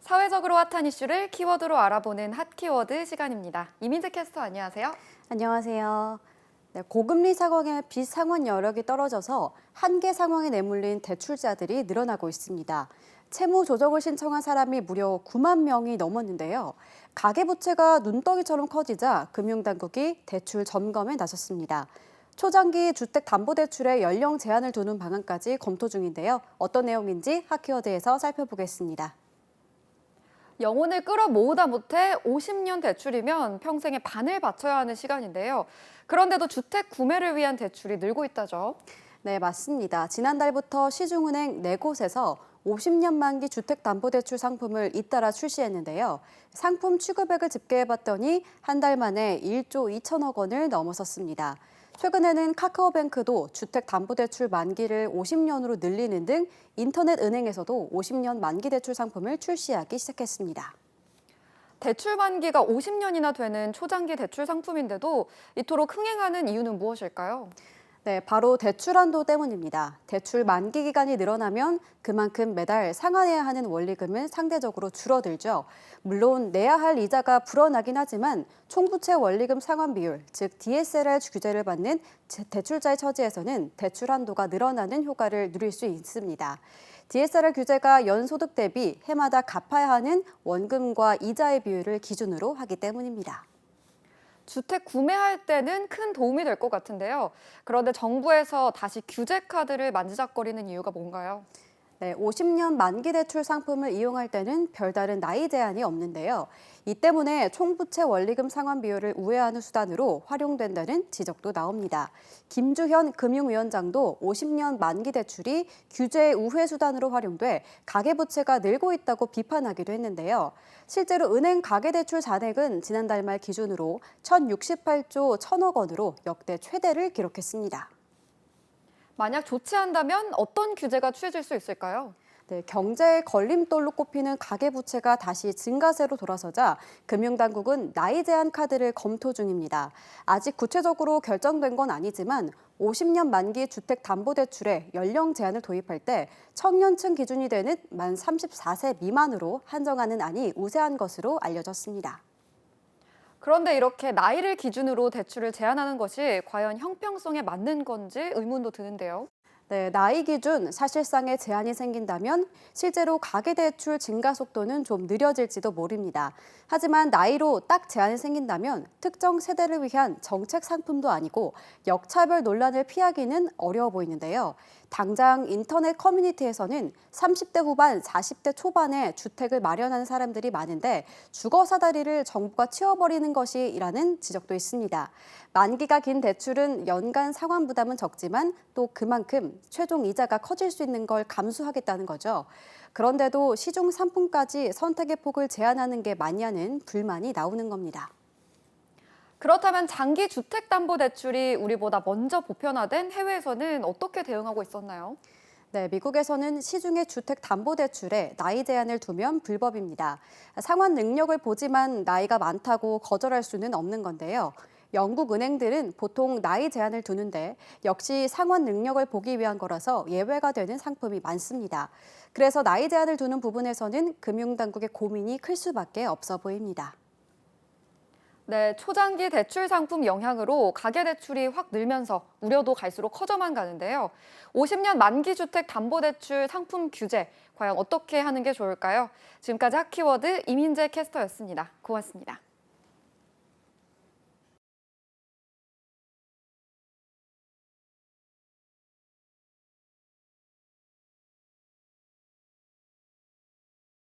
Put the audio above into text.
사회적으로 핫한 이슈를 키워드로 알아보는 핫키워드 시간입니다. 이민재 캐스터 안녕하세요. 안녕하세요. 네, 고금리 상황에 빚 상환 여력이 떨어져서 한계 상황에 내몰린 대출자들이 늘어나고 있습니다. 채무 조정을 신청한 사람이 무려 9만 명이 넘었는데요. 가계부채가 눈덩이처럼 커지자 금융당국이 대출 점검에 나섰습니다. 초장기 주택담보대출의 연령 제한을 두는 방안까지 검토 중인데요. 어떤 내용인지 핫키워드에서 살펴보겠습니다. 영혼을 끌어모으다 못해 50년 대출이면 평생의 반을 바쳐야 하는 시간인데요. 그런데도 주택 구매를 위한 대출이 늘고 있다죠. 네, 맞습니다. 지난달부터 시중은행 4곳에서 50년 만기 주택담보대출 상품을 잇따라 출시했는데요. 상품 취급액을 집계해봤더니 한 달 만에 1조 2천억 원을 넘어섰습니다. 최근에는 카카오뱅크도 주택담보대출 만기를 50년으로 늘리는 등 인터넷 은행에서도 50년 만기 대출 상품을 출시하기 시작했습니다. 대출 만기가 50년이나 되는 초장기 대출 상품인데도 이토록 흥행하는 이유는 무엇일까요? 네, 바로 대출 한도 때문입니다. 대출 만기 기간이 늘어나면 그만큼 매달 상환해야 하는 원리금은 상대적으로 줄어들죠. 물론 내야 할 이자가 불어나긴 하지만 총부채 원리금 상환 비율, 즉 DSLR 규제를 받는 대출자의 처지에서는 대출 한도가 늘어나는 효과를 누릴 수 있습니다. DSLR 규제가 연소득 대비 해마다 갚아야 하는 원금과 이자의 비율을 기준으로 하기 때문입니다. 주택 구매할 때는 큰 도움이 될 것 같은데요. 그런데 정부에서 다시 규제 카드를 만지작거리는 이유가 뭔가요? 네, 50년 만기 대출 상품을 이용할 때는 별다른 나이 제한이 없는데요. 이 때문에 총부채 원리금 상환 비율을 우회하는 수단으로 활용된다는 지적도 나옵니다. 김주현 금융위원장도 50년 만기 대출이 규제 우회 수단으로 활용돼 가계부채가 늘고 있다고 비판하기도 했는데요. 실제로 은행 가계대출 잔액은 지난달 말 기준으로 1,068조 1천억 원으로 역대 최대를 기록했습니다. 만약 조치한다면 어떤 규제가 취해질 수 있을까요? 네, 경제의 걸림돌로 꼽히는 가계부채가 다시 증가세로 돌아서자 금융당국은 나이 제한 카드를 검토 중입니다. 아직 구체적으로 결정된 건 아니지만 50년 만기 주택담보대출에 연령 제한을 도입할 때 청년층 기준이 되는 만 34세 미만으로 한정하는 안이 우세한 것으로 알려졌습니다. 그런데 이렇게 나이를 기준으로 대출을 제한하는 것이 과연 형평성에 맞는 건지 의문도 드는데요. 네, 나이 기준 사실상의 제한이 생긴다면 실제로 가계대출 증가 속도는 좀 느려질지도 모릅니다. 하지만 나이로 딱 제한이 생긴다면 특정 세대를 위한 정책 상품도 아니고 역차별 논란을 피하기는 어려워 보이는데요. 당장 인터넷 커뮤니티에서는 30대 후반, 40대 초반에 주택을 마련하는 사람들이 많은데 주거 사다리를 정부가 치워버리는 것이라는 지적도 있습니다. 만기가 긴 대출은 연간 상환 부담은 적지만 또 그만큼 최종 이자가 커질 수 있는 걸 감수하겠다는 거죠. 그런데도 시중 상품까지 선택의 폭을 제한하는 게 맞냐는 불만이 나오는 겁니다. 그렇다면 장기 주택담보대출이 우리보다 먼저 보편화된 해외에서는 어떻게 대응하고 있었나요? 네, 미국에서는 시중의 주택담보대출에 나이 제한을 두면 불법입니다. 상환 능력을 보지만 나이가 많다고 거절할 수는 없는 건데요. 영국 은행들은 보통 나이 제한을 두는데 역시 상환 능력을 보기 위한 거라서 예외가 되는 상품이 많습니다. 그래서 나이 제한을 두는 부분에서는 금융당국의 고민이 클 수밖에 없어 보입니다. 네, 초장기 대출 상품 영향으로 가계대출이 확 늘면서 우려도 갈수록 커져만 가는데요. 50년 만기 주택 담보대출 상품 규제, 과연 어떻게 하는 게 좋을까요? 지금까지 핫키워드 이민재 캐스터였습니다. 고맙습니다.